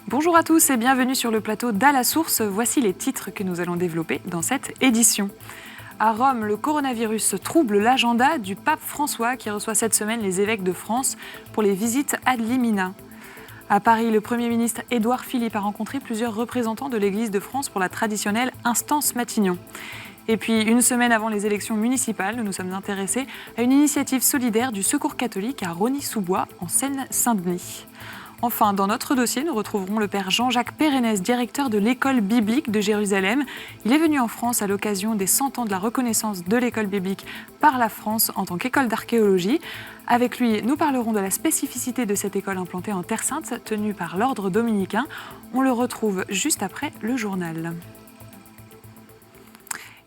Bonjour à tous et bienvenue sur le plateau d'À la Source. Voici les titres que nous allons développer dans cette édition. À Rome, le coronavirus trouble l'agenda du pape François qui reçoit cette semaine les évêques de France pour les visites ad limina. À Paris, le Premier ministre Édouard Philippe a rencontré plusieurs représentants de l'Église de France pour la traditionnelle instance Matignon. Et puis, une semaine avant les élections municipales, nous nous sommes intéressés à une initiative solidaire du Secours catholique à Rosny-sous-Bois, en Seine-Saint-Denis. Enfin, dans notre dossier, nous retrouverons le père Jean-Jacques Pérennes, directeur de l'école biblique de Jérusalem. Il est venu en France à l'occasion des 100 ans de la reconnaissance de l'école biblique par la France en tant qu'école d'archéologie. Avec lui, nous parlerons de la spécificité de cette école implantée en Terre Sainte, tenue par l'ordre dominicain. On le retrouve juste après le journal.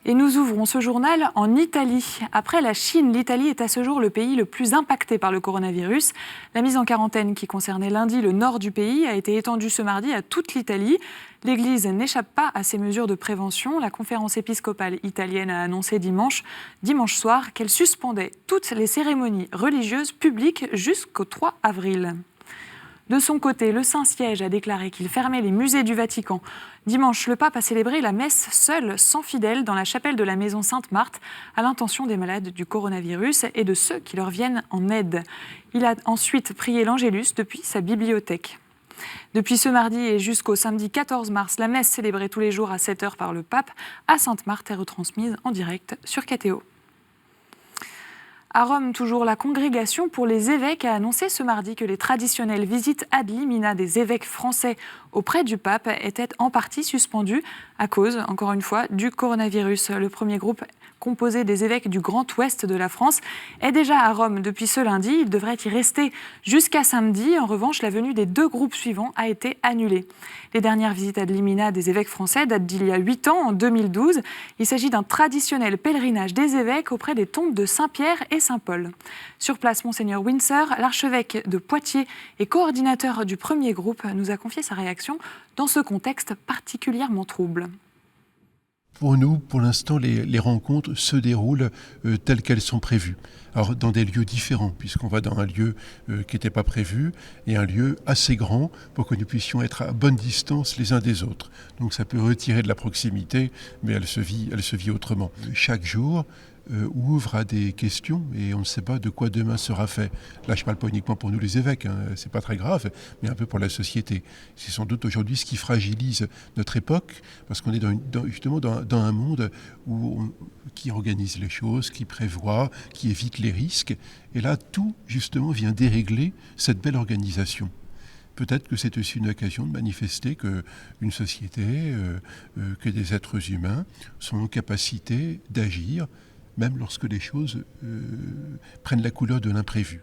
Et nous ouvrons ce journal en Italie. Après la Chine, l'Italie est à ce jour le pays le plus impacté par le coronavirus. La mise en quarantaine qui concernait lundi le nord du pays a été étendue ce mardi à toute l'Italie. L'Église n'échappe pas à ces mesures de prévention. La conférence épiscopale italienne a annoncé dimanche soir qu'elle suspendait toutes les cérémonies religieuses publiques jusqu'au 3 avril. De son côté, le Saint-Siège a déclaré qu'il fermait les musées du Vatican. Dimanche, le pape a célébré la messe seul, sans fidèles, dans la chapelle de la Maison Sainte-Marthe, à l'intention des malades du coronavirus et de ceux qui leur viennent en aide. Il a ensuite prié l'Angélus depuis sa bibliothèque. Depuis ce mardi et jusqu'au samedi 14 mars, la messe célébrée tous les jours à 7h par le pape à Sainte-Marthe est retransmise en direct sur KTO. À Rome, toujours, la congrégation pour les évêques a annoncé ce mardi que les traditionnelles visites ad limina des évêques français auprès du pape étaient en partie suspendues à cause, encore une fois, du coronavirus. Le premier groupe, composé des évêques du Grand Ouest de la France, est déjà à Rome depuis ce lundi. Il devrait y rester jusqu'à samedi. En revanche, la venue des deux groupes suivants a été annulée. Les dernières visites ad limina des évêques français datent d'il y a 8 ans, en 2012. Il s'agit d'un traditionnel pèlerinage des évêques auprès des tombes de Saint-Pierre et Saint-Paul. Sur place, Monseigneur Windsor, l'archevêque de Poitiers et coordinateur du premier groupe, nous a confié sa réaction dans ce contexte particulièrement trouble. Pour nous, pour l'instant, les rencontres se déroulent telles qu'elles sont prévues. Alors, dans des lieux différents, puisqu'on va dans un lieu qui n'était pas prévu, et un lieu assez grand pour que nous puissions être à bonne distance les uns des autres. Donc ça peut retirer de la proximité, mais elle se vit autrement. Chaque jour ouvre à des questions, et on ne sait pas de quoi demain sera fait. Là, je ne parle pas uniquement pour nous les évêques, c'est pas très grave, mais un peu pour la société. C'est sans doute aujourd'hui ce qui fragilise notre époque, parce qu'on est justement dans un monde qui organise les choses, qui prévoit, qui évite les risques. Et là, tout, justement, vient dérégler cette belle organisation. Peut-être que c'est aussi une occasion de manifester qu'une société, que des êtres humains sont en capacité d'agir, même lorsque les choses prennent la couleur de l'imprévu.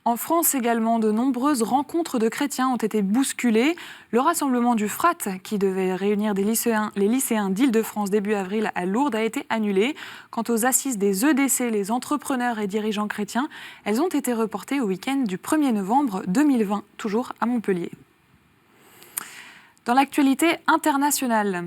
En France également, de nombreuses rencontres de chrétiens ont été bousculées. Le rassemblement du FRAT, qui devait réunir les lycéens d'Île-de-France début avril à Lourdes, a été annulé. Quant aux assises des EDC, les entrepreneurs et dirigeants chrétiens, elles ont été reportées au week-end du 1er novembre 2020, toujours à Montpellier. Dans l'actualité internationale,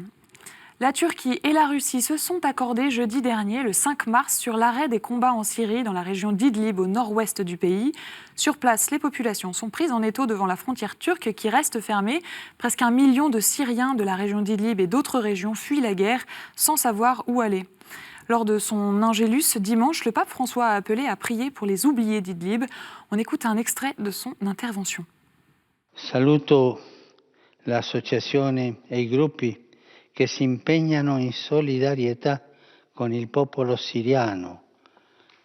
la Turquie et la Russie se sont accordés jeudi dernier, le 5 mars, sur l'arrêt des combats en Syrie, dans la région d'Idlib, au nord-ouest du pays. Sur place, les populations sont prises en étau devant la frontière turque qui reste fermée. Presque 1 million de Syriens de la région d'Idlib et d'autres régions fuient la guerre sans savoir où aller. Lors de son Angélus, dimanche, le pape François a appelé à prier pour les oubliés d'Idlib. On écoute un extrait de son intervention. Saluto l'associazione e i gruppi che si impegnano in solidarietà con il popolo siriano,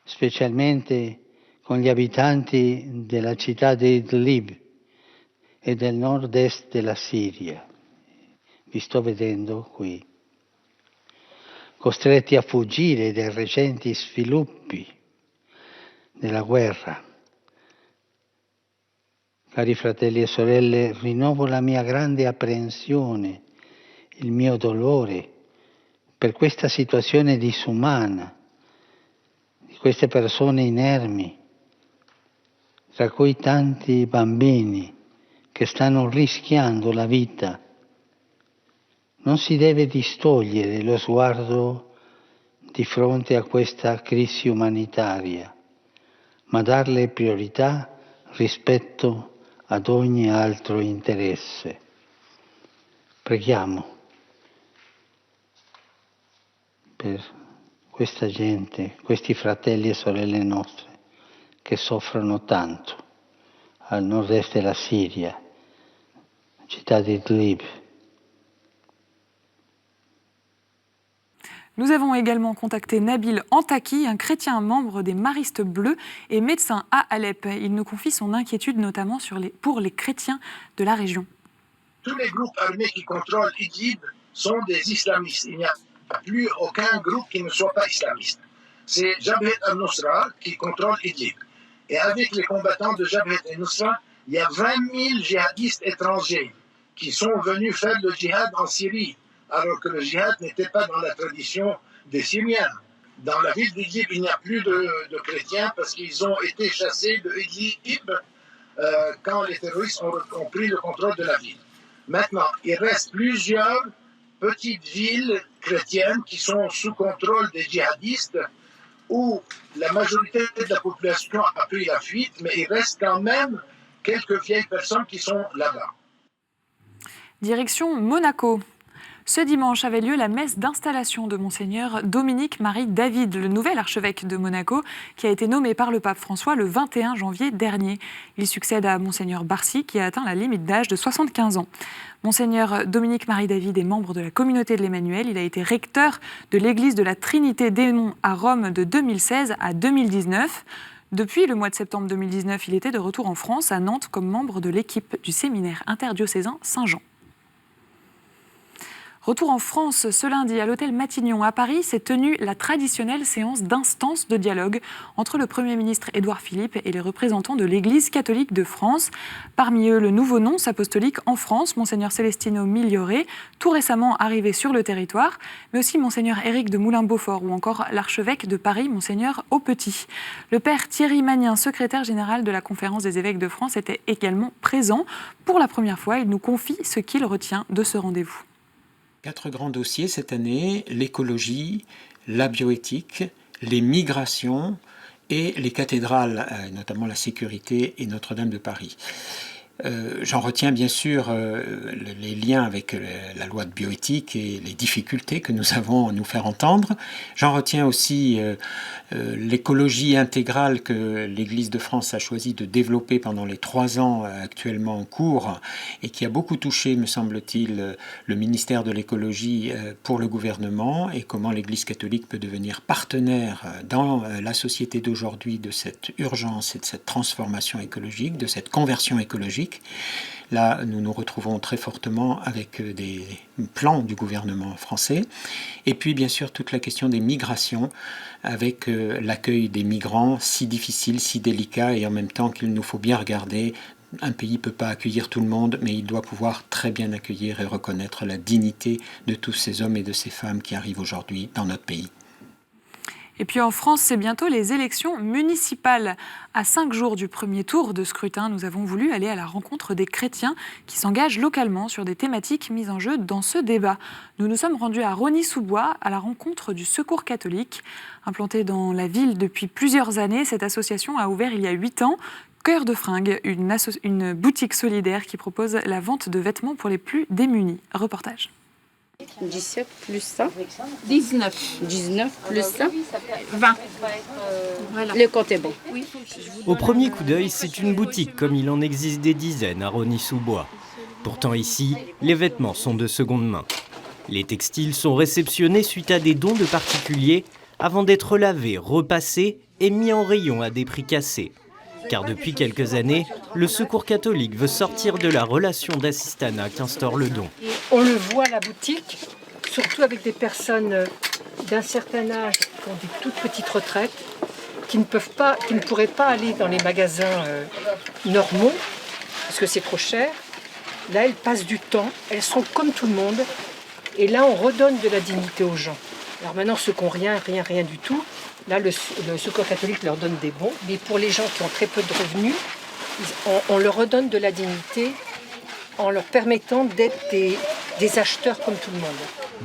specialmente con gli abitanti della città di Idlib e del nord-est della Siria. Vi sto vedendo qui. Costretti a fuggire dai recenti sviluppi della guerra. Cari fratelli e sorelle, rinnovo la mia grande apprensione, il mio dolore per questa situazione disumana di queste persone inermi, tra cui tanti bambini che stanno rischiando la vita, non si deve distogliere lo sguardo di fronte a questa crisi umanitaria, ma darle priorità rispetto ad ogni altro interesse. Preghiamo per questa gente, questi fratelli e sorelle nostre che soffrono tanto al nord-est della Siria, città di Idlib. Nous avons également contacté Nabil Antaki, un chrétien membre des Maristes Bleus et médecin à Alep. Il nous confie son inquiétude notamment pour les chrétiens de la région. Tous les groupes armés qui contrôlent Idlib sont des islamistes. Il n'y a plus aucun groupe qui ne soit pas islamiste. C'est Jabhat al-Nusra qui contrôle Idlib. Et avec les combattants de Jabhat al-Nusra, il y a 20 000 djihadistes étrangers qui sont venus faire le djihad en Syrie, alors que le djihad n'était pas dans la tradition des Syriens. Dans la ville d'Idlib, il n'y a plus de chrétiens parce qu'ils ont été chassés de Idlib quand les terroristes ont pris le contrôle de la ville. Maintenant, il reste plusieurs petites villes chrétiennes qui sont sous contrôle des djihadistes où la majorité de la population a pris la fuite, mais il reste quand même quelques vieilles personnes qui sont là-bas. Direction Monaco. Ce dimanche avait lieu la messe d'installation de Monseigneur Dominique-Marie David, le nouvel archevêque de Monaco, qui a été nommé par le pape François le 21 janvier dernier. Il succède à Monseigneur Barcy, qui a atteint la limite d'âge de 75 ans. Monseigneur Dominique-Marie David est membre de la communauté de l'Emmanuel. Il a été recteur de l'église de la Trinité des Monts à Rome de 2016 à 2019. Depuis le mois de septembre 2019, il était de retour en France, à Nantes, comme membre de l'équipe du séminaire interdiocésain Saint-Jean. Retour en France, ce lundi, à l'hôtel Matignon à Paris, s'est tenue la traditionnelle séance d'instance de dialogue entre le Premier ministre Édouard Philippe et les représentants de l'Église catholique de France. Parmi eux, le nouveau nonce apostolique en France, Monseigneur Celestino Migliore, tout récemment arrivé sur le territoire, mais aussi Monseigneur Éric de Moulin-Beaufort ou encore l'archevêque de Paris, Monseigneur Aupetit. Le père Thierry Magnin, secrétaire général de la Conférence des évêques de France, était également présent. Pour la première fois, il nous confie ce qu'il retient de ce rendez-vous. 4 grands dossiers cette année, l'écologie, la bioéthique, les migrations et les cathédrales, notamment la sécurité et Notre-Dame de Paris. J'en retiens bien sûr les liens avec la loi de bioéthique et les difficultés que nous avons à nous faire entendre. J'en retiens aussi l'écologie intégrale que l'Église de France a choisi de développer pendant les 3 ans actuellement en cours et qui a beaucoup touché, me semble-t-il, le ministère de l'écologie pour le gouvernement et comment l'Église catholique peut devenir partenaire dans la société d'aujourd'hui de cette urgence et de cette transformation écologique, de cette conversion écologique. Là, nous nous retrouvons très fortement avec des plans du gouvernement français. Et puis, bien sûr, toute la question des migrations, avec l'accueil des migrants, si difficile, si délicat, et en même temps qu'il nous faut bien regarder. Un pays ne peut pas accueillir tout le monde, mais il doit pouvoir très bien accueillir et reconnaître la dignité de tous ces hommes et de ces femmes qui arrivent aujourd'hui dans notre pays. Et puis en France, c'est bientôt les élections municipales. À 5 jours du premier tour de scrutin, nous avons voulu aller à la rencontre des chrétiens qui s'engagent localement sur des thématiques mises en jeu dans ce débat. Nous nous sommes rendus à Rosny-sous-Bois à la rencontre du Secours catholique. Implantée dans la ville depuis plusieurs années, cette association a ouvert il y a 8 ans Cœur de Fringues, une boutique solidaire qui propose la vente de vêtements pour les plus démunis. Reportage. 17 plus ça. 19. 19 plus ça. 20. Voilà. Le compte est bon. Au premier coup d'œil, c'est une boutique comme il en existe des dizaines à Rosny-sous-Bois. Pourtant ici, les vêtements sont de seconde main. Les textiles sont réceptionnés suite à des dons de particuliers avant d'être lavés, repassés et mis en rayon à des prix cassés. Car depuis quelques années, le Secours catholique veut sortir de la relation d'assistanat qu'instaure le don. On le voit à la boutique, surtout avec des personnes d'un certain âge qui ont des toutes petites retraites, qui ne pourraient pas aller dans les magasins normaux, parce que c'est trop cher. Là, elles passent du temps, elles sont comme tout le monde, et là, on redonne de la dignité aux gens. Alors maintenant, ceux qui n'ont rien du tout, là, le Secours catholique leur donne des bons, mais pour les gens qui ont très peu de revenus, On leur redonne de la dignité en leur permettant d'être des acheteurs comme tout le monde.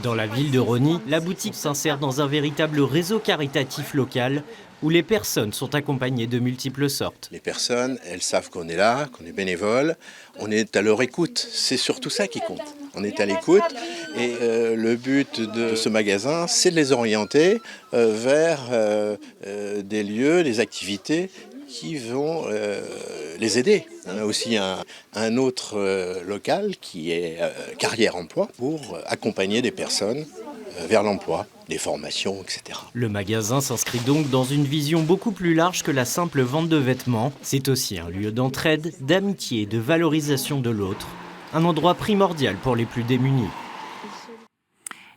Dans la ville de Rosny, la boutique s'insère dans un véritable réseau caritatif local où les personnes sont accompagnées de multiples sortes. Les personnes, elles savent qu'on est là, qu'on est bénévole, on est à leur écoute. C'est surtout ça qui compte. On est à l'écoute et le but de ce magasin, c'est de les orienter vers des lieux, des activités qui vont les aider. On a aussi un autre local qui est Carrière Emploi pour accompagner des personnes vers l'emploi, des formations, etc. Le magasin s'inscrit donc dans une vision beaucoup plus large que la simple vente de vêtements. C'est aussi un lieu d'entraide, d'amitié et de valorisation de l'autre. Un endroit primordial pour les plus démunis.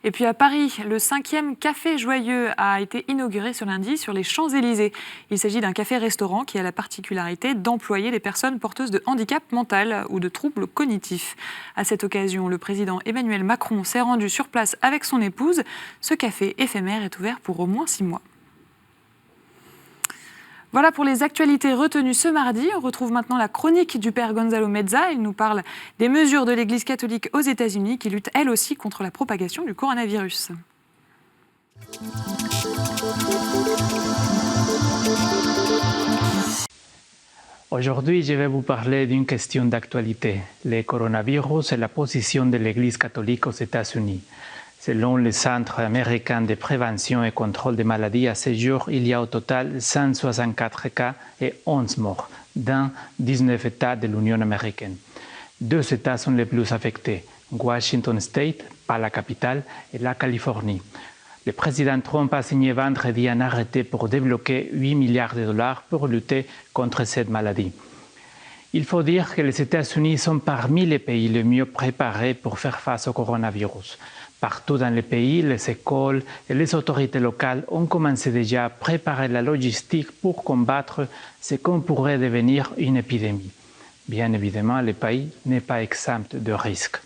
Et puis à Paris, le 5e Café Joyeux a été inauguré ce lundi sur les Champs-Élysées. Il s'agit d'un café-restaurant qui a la particularité d'employer des personnes porteuses de handicap mental ou de troubles cognitifs. À cette occasion, le président Emmanuel Macron s'est rendu sur place avec son épouse. Ce café éphémère est ouvert pour au moins 6 mois. Voilà pour les actualités retenues ce mardi. On retrouve maintenant la chronique du père Gonzalo Mezza. Il nous parle des mesures de l'Église catholique aux États-Unis qui luttent elle aussi contre la propagation du coronavirus. Aujourd'hui, je vais vous parler d'une question d'actualité, le coronavirus et la position de l'Église catholique aux États-Unis. Selon le Centre américain de prévention et contrôle des maladies, à ce jour, il y a au total 164 cas et 11 morts dans 19 États de l'Union américaine. 2 États sont les plus affectés, Washington State, pas la capitale, et la Californie. Le président Trump a signé vendredi un arrêté pour débloquer 8 milliards de dollars pour lutter contre cette maladie. Il faut dire que les États-Unis sont parmi les pays les mieux préparés pour faire face au coronavirus. Partout dans le pays, les écoles et les autorités locales ont commencé déjà à préparer la logistique pour combattre ce qu'on pourrait devenir une épidémie. Bien évidemment, le pays n'est pas exempt de risques.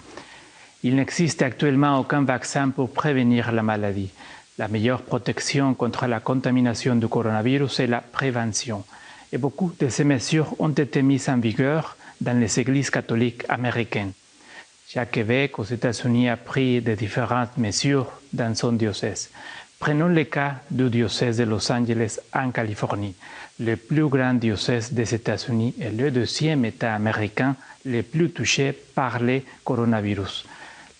Il n'existe actuellement aucun vaccin pour prévenir la maladie. La meilleure protection contre la contamination du coronavirus est la prévention. Et beaucoup de ces mesures ont été mises en vigueur dans les églises catholiques américaines. Chaque évêque aux États-Unis a pris de différentes mesures dans son diocèse. Prenons le cas du diocèse de Los Angeles en Californie, le plus grand diocèse des États-Unis et le 2e État américain le plus touché par le coronavirus.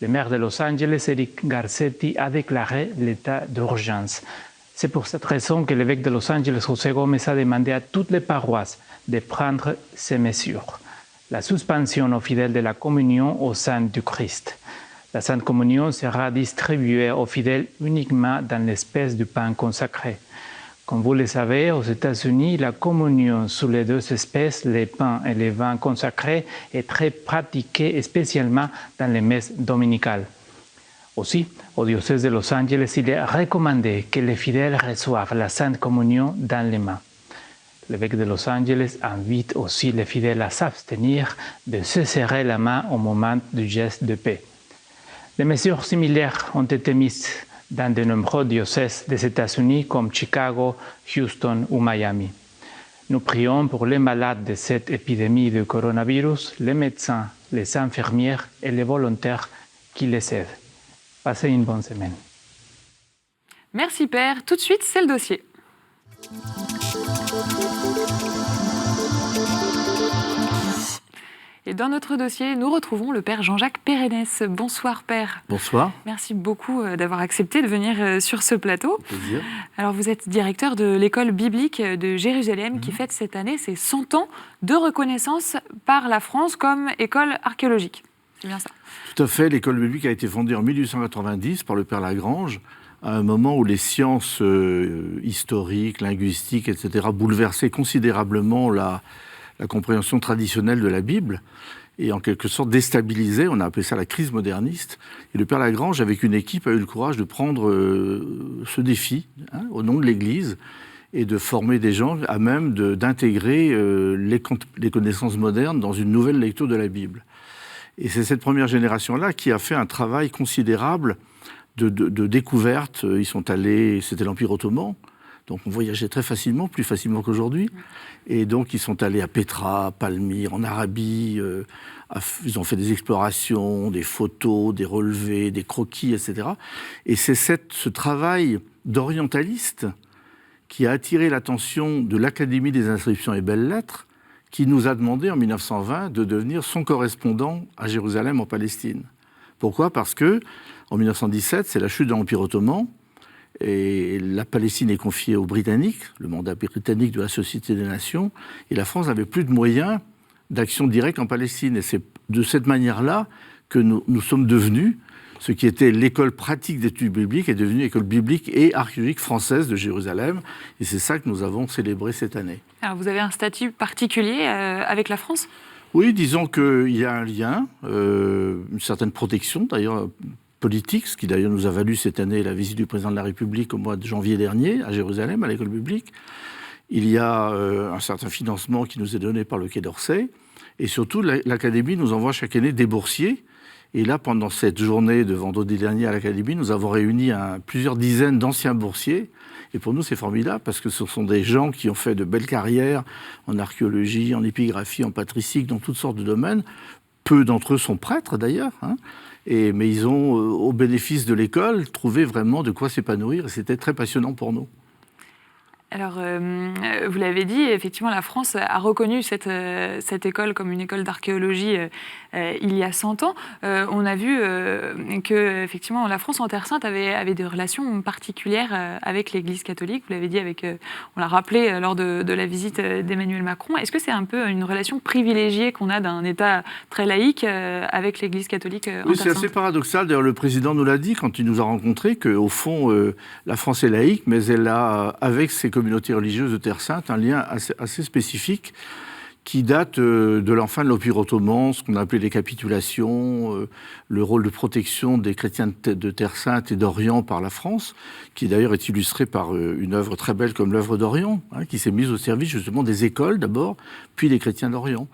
Le maire de Los Angeles, Eric Garcetti, a déclaré l'état d'urgence. C'est pour cette raison que l'évêque de Los Angeles, José Gómez, a demandé à toutes les paroisses de prendre ces mesures. La suspension aux fidèles de la communion au sein du Christ. La Sainte Communion sera distribuée aux fidèles uniquement dans l'espèce du pain consacré. Comme vous le savez, aux États-Unis, la communion sous les 2 espèces, les pains et les vins consacrés, est très pratiquée, spécialement dans les messes dominicales. Aussi, au diocèse de Los Angeles, il est recommandé que les fidèles reçoivent la Sainte Communion dans les mains. L'évêque de Los Angeles invite aussi les fidèles à s'abstenir de se serrer la main au moment du geste de paix. Des mesures similaires ont été mises dans de nombreux diocèses des États-Unis comme Chicago, Houston ou Miami. Nous prions pour les malades de cette épidémie de coronavirus, les médecins, les infirmières et les volontaires qui les aident. Passez une bonne semaine. Merci Père. Tout de suite, c'est le dossier. Et dans notre dossier, nous retrouvons le Père Jean-Jacques Pérenès. Bonsoir Père. Bonsoir. Merci beaucoup d'avoir accepté de venir sur ce plateau. Plaisir. Alors vous êtes directeur de l'école biblique de Jérusalem qui fête cette année ses 100 ans de reconnaissance par la France comme école archéologique. C'est bien ça? Tout à fait. L'école biblique a été fondée en 1890 par le Père Lagrange, à un moment où les sciences historiques, linguistiques, etc. bouleversaient considérablement la compréhension traditionnelle de la Bible et en quelque sorte déstabilisaient, on a appelé ça la crise moderniste. Et le Père Lagrange, avec une équipe, a eu le courage de prendre ce défi au nom de l'Église et de former des gens à même d'intégrer les connaissances modernes dans une nouvelle lecture de la Bible. Et c'est cette première génération-là qui a fait un travail considérable de découverte. Ils sont allés, c'était l'Empire ottoman, Donc on voyageait très facilement, plus facilement qu'aujourd'hui. Et donc ils sont allés à Pétra, Palmyre, en Arabie. Ils ont fait des explorations, des photos, des relevés, des croquis, etc. Et c'est ce travail d'orientaliste qui a attiré l'attention de l'Académie des inscriptions et belles-lettres, qui nous a demandé en 1920 de devenir son correspondant à Jérusalem en Palestine. Pourquoi ? Parce que en 1917, c'est la chute de l'Empire ottoman, et la Palestine est confiée aux Britanniques, le mandat britannique de la Société des Nations, et la France n'avait plus de moyens d'action directe en Palestine. Et c'est de cette manière-là que nous sommes devenus, ce qui était l'école pratique d'études bibliques est devenue l'école biblique et archéologique française de Jérusalem. Et c'est ça que nous avons célébré cette année. Alors vous avez un statut particulier avec la France ? Oui, disons qu'il y a un lien, une certaine protection d'ailleurs politique, ce qui d'ailleurs nous a valu cette année la visite du président de la République au mois de janvier dernier à Jérusalem, à l'école biblique. Il y a un certain financement qui nous est donné par le Quai d'Orsay. Et surtout, l'Académie nous envoie chaque année des boursiers. Et là, pendant cette journée de vendredi dernier à l'Académie, nous avons réuni plusieurs dizaines d'anciens boursiers. Et pour nous, c'est formidable parce que ce sont des gens qui ont fait de belles carrières en archéologie, en épigraphie, en patristique, dans toutes sortes de domaines. Peu d'entre eux sont prêtres d'ailleurs, hein. Mais ils ont, au bénéfice de l'école, trouvé vraiment de quoi s'épanouir. Et c'était très passionnant pour nous. Alors, vous l'avez dit, effectivement, la France a reconnu cette école comme une école d'archéologie il y a 100 ans. On a vu que, effectivement, la France en Terre Sainte avait des relations particulières avec l'Église catholique. Vous l'avez dit, on l'a rappelé lors de la visite d'Emmanuel Macron. Est-ce que c'est un peu une relation privilégiée qu'on a d'un État très laïque avec l'Église catholique en Terre Sainte ? Oui, c'est assez paradoxal. D'ailleurs, le président nous l'a dit quand il nous a rencontrés, qu'au fond, la France est laïque, mais elle a, avec ses communauté religieuse de Terre Sainte, un lien assez spécifique qui date de la fin de l'Empire ottoman, ce qu'on appelait les capitulations, le rôle de protection des chrétiens de Terre Sainte et d'Orient par la France, qui d'ailleurs est illustré par une œuvre très belle comme l'œuvre d'Orient, hein, qui s'est mise au service justement des écoles d'abord, puis des chrétiens d'Orient.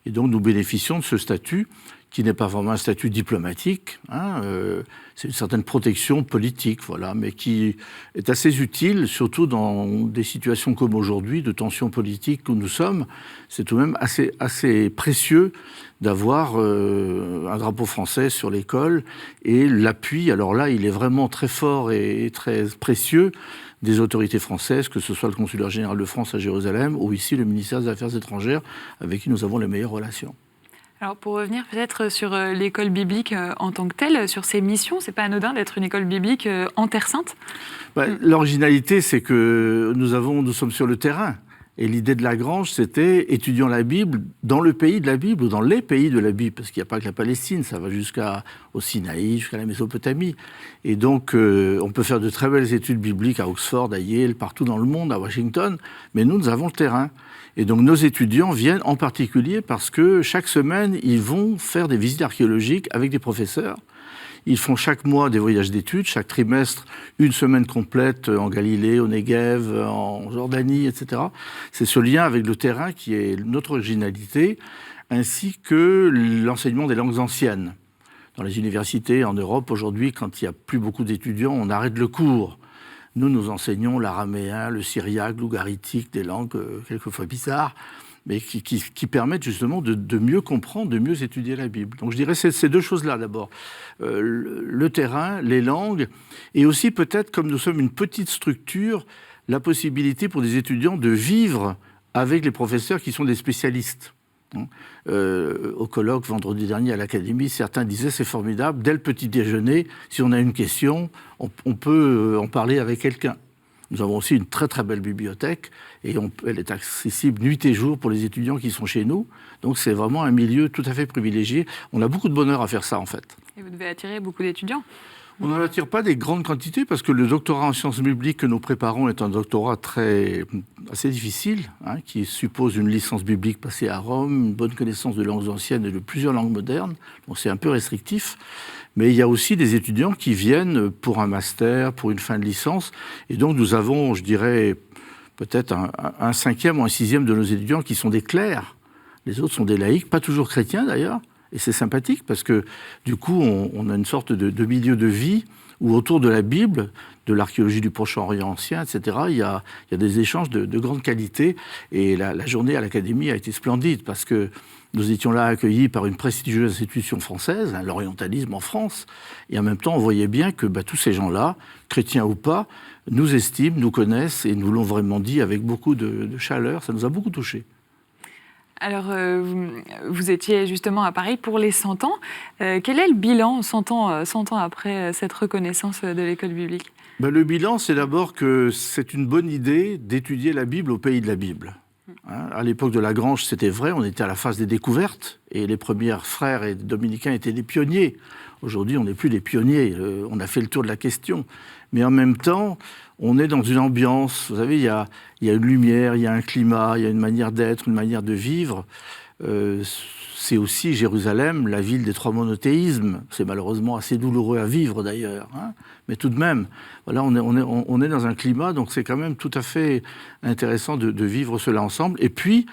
Et donc nous bénéficions de ce statut qui n'est pas vraiment un statut diplomatique, hein, c'est une certaine protection politique, voilà, mais qui est assez utile, surtout dans des situations comme aujourd'hui, de tensions politiques où nous sommes. C'est tout de même assez précieux d'avoir un drapeau français sur l'école, et l'appui, alors là, il est vraiment très fort et très précieux, des autorités françaises, que ce soit le consulat général de France à Jérusalem, ou ici le ministère des Affaires étrangères, avec qui nous avons les meilleures relations. Alors pour revenir peut-être sur l'école biblique en tant que telle, sur ses missions, c'est pas anodin d'être une école biblique en Terre Sainte ? L'originalité, c'est que nous sommes sur le terrain. Et l'idée de Lagrange, c'était étudiant la Bible dans le pays de la Bible, ou dans les pays de la Bible, parce qu'il n'y a pas que la Palestine, ça va jusqu'au Sinaï, jusqu'à la Mésopotamie. Et donc, on peut faire de très belles études bibliques à Oxford, à Yale, partout dans le monde, à Washington, mais nous avons le terrain. Et donc, nos étudiants viennent en particulier parce que chaque semaine, ils vont faire des visites archéologiques avec des professeurs. Ils font chaque mois des voyages d'études, chaque trimestre, une semaine complète en Galilée, au Negev, en Jordanie, etc. C'est ce lien avec le terrain qui est notre originalité, ainsi que l'enseignement des langues anciennes. Dans les universités en Europe, aujourd'hui, quand il n'y a plus beaucoup d'étudiants, on arrête le cours. Nous enseignons l'araméen, le syriaque, l'ougaritique, des langues quelquefois bizarres, mais qui permettent justement de mieux comprendre, de mieux étudier la Bible. Donc je dirais ces deux choses-là d'abord. Le terrain, les langues, et aussi peut-être, comme nous sommes une petite structure, la possibilité pour des étudiants de vivre avec les professeurs qui sont des spécialistes. Au colloque vendredi dernier à l'Académie, certains disaient c'est formidable, dès le petit déjeuner, si on a une question, on peut en parler avec quelqu'un. Nous avons aussi une très très belle bibliothèque et elle est accessible nuit et jour pour les étudiants qui sont chez nous. Donc c'est vraiment un milieu tout à fait privilégié. On a beaucoup de bonheur à faire ça en fait. Et vous devez attirer beaucoup d'étudiants ? On n'en attire pas des grandes quantités parce que le doctorat en sciences bibliques que nous préparons est un doctorat assez difficile, hein, qui suppose une licence biblique passée à Rome, une bonne connaissance de langues anciennes et de plusieurs langues modernes. Donc c'est un peu restrictif. Mais il y a aussi des étudiants qui viennent pour un master, pour une fin de licence. Et donc nous avons, je dirais, peut-être un cinquième ou un sixième de nos étudiants qui sont des clercs. Les autres sont des laïcs, pas toujours chrétiens d'ailleurs. Et c'est sympathique parce que du coup, on a une sorte de milieu de vie où autour de la Bible, de l'archéologie du Proche-Orient ancien, etc., il y a des échanges de grande qualité. Et la journée à l'Académie a été splendide parce que nous étions là accueillis par une prestigieuse institution française, l'orientalisme en France, et en même temps on voyait bien que tous ces gens-là, chrétiens ou pas, nous estiment, nous connaissent et nous l'ont vraiment dit avec beaucoup de chaleur. Ça nous a beaucoup touchés. Alors, vous étiez justement à Paris pour les 100 ans. Quel est le bilan 100 ans après cette reconnaissance de l'école biblique ? Le bilan, c'est d'abord que c'est une bonne idée d'étudier la Bible au pays de la Bible. À l'époque de Lagrange, c'était vrai, on était à la phase des découvertes, et les premiers frères et dominicains étaient des pionniers. Aujourd'hui, on n'est plus des pionniers, on a fait le tour de la question. Mais en même temps, on est dans une ambiance, vous savez, il y a une lumière, il y a un climat, il y a une manière d'être, une manière de vivre. C'est aussi Jérusalem, la ville des trois monothéismes. C'est malheureusement assez douloureux à vivre d'ailleurs, mais tout de même, voilà, on est dans un climat, donc c'est quand même tout à fait intéressant de vivre cela ensemble. Et puis,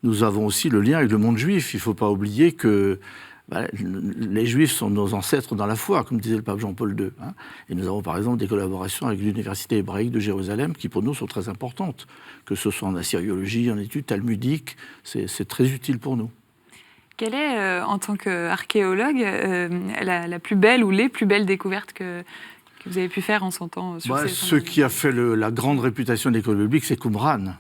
nous avons aussi le lien avec le monde juif. Il ne faut pas oublier que les Juifs sont nos ancêtres dans la foi, comme disait le pape Jean-Paul II. Et nous avons par exemple des collaborations avec l'Université hébraïque de Jérusalem qui pour nous sont très importantes, que ce soit en assyriologie, en études talmudiques, c'est très utile pour nous. Quelle est, en tant qu'archéologue, la plus belle ou les plus belles découvertes que vous avez pu faire en 100 ans sur ces 100 ans ? Ce qui a fait la grande réputation de l'école biblique, c'est Qumran.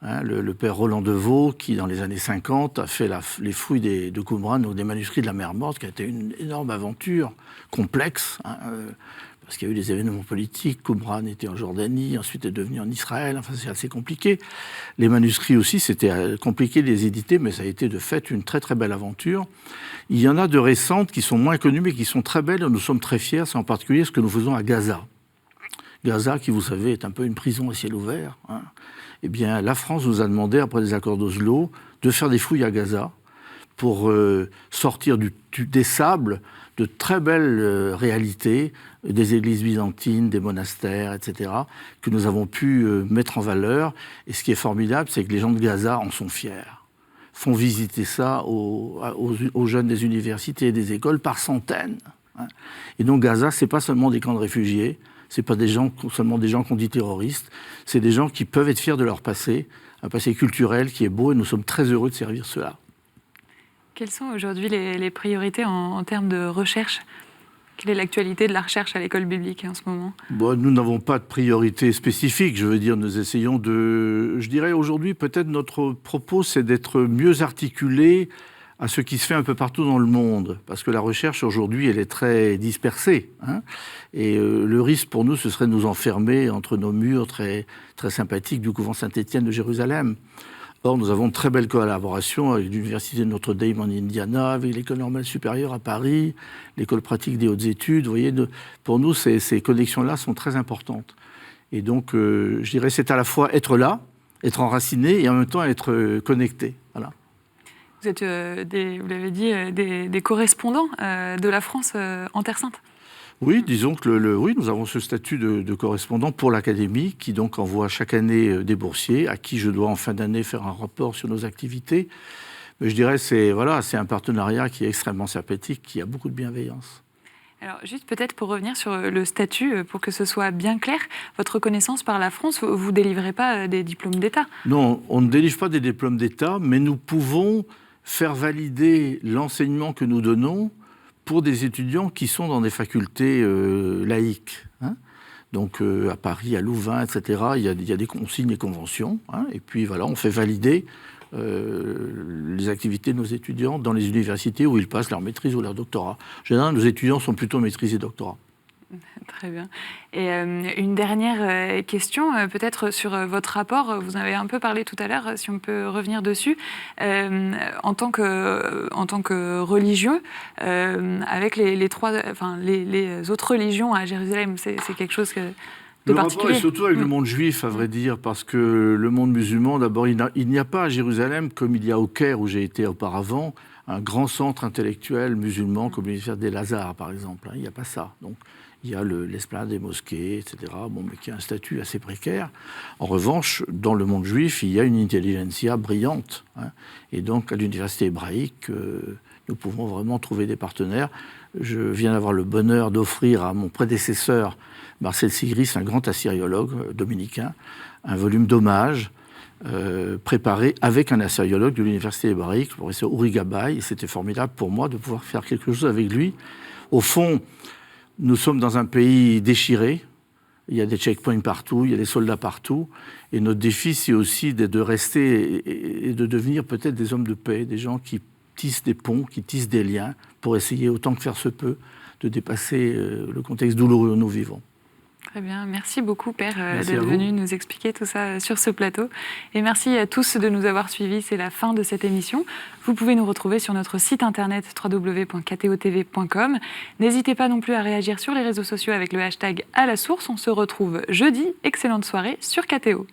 Le père Roland Deveau, qui dans les années 50 a fait les fouilles de Qumran, donc des manuscrits de la mer Morte, qui a été une énorme aventure complexe, parce qu'il y a eu des événements politiques. Qumran était en Jordanie, ensuite est devenu en Israël, enfin c'est assez compliqué. Les manuscrits aussi, c'était compliqué de les éditer, mais ça a été de fait une très très belle aventure. Il y en a de récentes qui sont moins connues, mais qui sont très belles, nous sommes très fiers, c'est en particulier ce que nous faisons à Gaza. Gaza, qui vous savez, est un peu une prison à ciel ouvert. Eh bien, la France nous a demandé, après les accords d'Oslo, de faire des fouilles à Gaza pour sortir des sables de très belles réalités, des églises byzantines, des monastères, etc., que nous avons pu mettre en valeur. Et ce qui est formidable, c'est que les gens de Gaza en sont fiers, font visiter ça aux jeunes des universités et des écoles par centaines. Et donc Gaza, ce n'est pas seulement des camps de réfugiés, ce n'est pas seulement des gens qu'on dit terroristes, c'est des gens qui peuvent être fiers de leur passé, un passé culturel qui est beau, et nous sommes très heureux de servir cela. Quelles sont aujourd'hui les priorités en termes de recherche ? Quelle est l'actualité de la recherche à l'école biblique en ce moment ? Nous n'avons pas de priorité spécifique, je veux dire, nous essayons je dirais aujourd'hui, peut-être notre propos, c'est d'être mieux articulé à ce qui se fait un peu partout dans le monde, parce que la recherche aujourd'hui, elle est très dispersée, et le risque pour nous, ce serait de nous enfermer entre nos murs très, très sympathiques du couvent Saint-Étienne de Jérusalem. Or, nous avons de très belles collaborations avec l'Université de Notre-Dame en Indiana, avec l'École normale supérieure à Paris, l'École pratique des hautes études. Vous voyez, pour nous, ces connexions-là sont très importantes. Et donc, je dirais, c'est à la fois être là, être enraciné, et en même temps être connecté. Voilà. Vous êtes, vous l'avez dit, des correspondants de la France en Terre Sainte. Oui, disons que oui, nous avons ce statut de correspondant pour l'Académie, qui donc envoie chaque année des boursiers, à qui je dois en fin d'année faire un rapport sur nos activités. Mais je dirais c'est un partenariat qui est extrêmement sympathique, qui a beaucoup de bienveillance. Alors, juste peut-être pour revenir sur le statut, pour que ce soit bien clair, votre reconnaissance par la France, vous ne délivrez pas des diplômes d'État ? Non, on ne délivre pas des diplômes d'État, mais nous pouvons faire valider l'enseignement que nous donnons pour des étudiants qui sont dans des facultés laïques. Donc à Paris, à Louvain, etc., il y a des consignes et conventions. Et puis voilà, on fait valider les activités de nos étudiants dans les universités où ils passent leur maîtrise ou leur doctorat. En général, nos étudiants sont plutôt maîtrise et doctorat. Très bien. Et une dernière question, peut-être sur votre rapport. Vous en avez un peu parlé tout à l'heure, si on peut revenir dessus. En tant que religieux, avec les autres religions à Jérusalem, c'est quelque chose de particulier. Le rapport est surtout avec le monde juif, à vrai dire, parce que le monde musulman, d'abord, il n'y a pas à Jérusalem, comme il y a au Caire, où j'ai été auparavant, un grand centre intellectuel musulman, comme l'université des Lazare, par exemple. Il n'y a pas ça. Donc, Il y a l'esplanade des mosquées, etc., mais qui a un statut assez précaire. En revanche, dans le monde juif, il y a une intelligentsia brillante. Et donc, à l'université hébraïque, nous pouvons vraiment trouver des partenaires. Je viens d'avoir le bonheur d'offrir à mon prédécesseur, Marcel Sigris, un grand assyriologue dominicain, un volume d'hommage préparé avec un assyriologue de l'université hébraïque, le professeur Uri Gabay, et c'était formidable pour moi de pouvoir faire quelque chose avec lui. Au fond, nous sommes dans un pays déchiré, il y a des checkpoints partout, il y a des soldats partout, et notre défi, c'est aussi de rester et de devenir peut-être des hommes de paix, des gens qui tissent des ponts, qui tissent des liens, pour essayer, autant que faire se peut, de dépasser le contexte douloureux où nous vivons. Très bien, merci beaucoup Père d'être venu nous expliquer tout ça sur ce plateau. Et merci à tous de nous avoir suivis, c'est la fin de cette émission. Vous pouvez nous retrouver sur notre site internet www.ktotv.com. N'hésitez pas non plus à réagir sur les réseaux sociaux avec le hashtag #ALaSource. On se retrouve jeudi, excellente soirée sur KTO.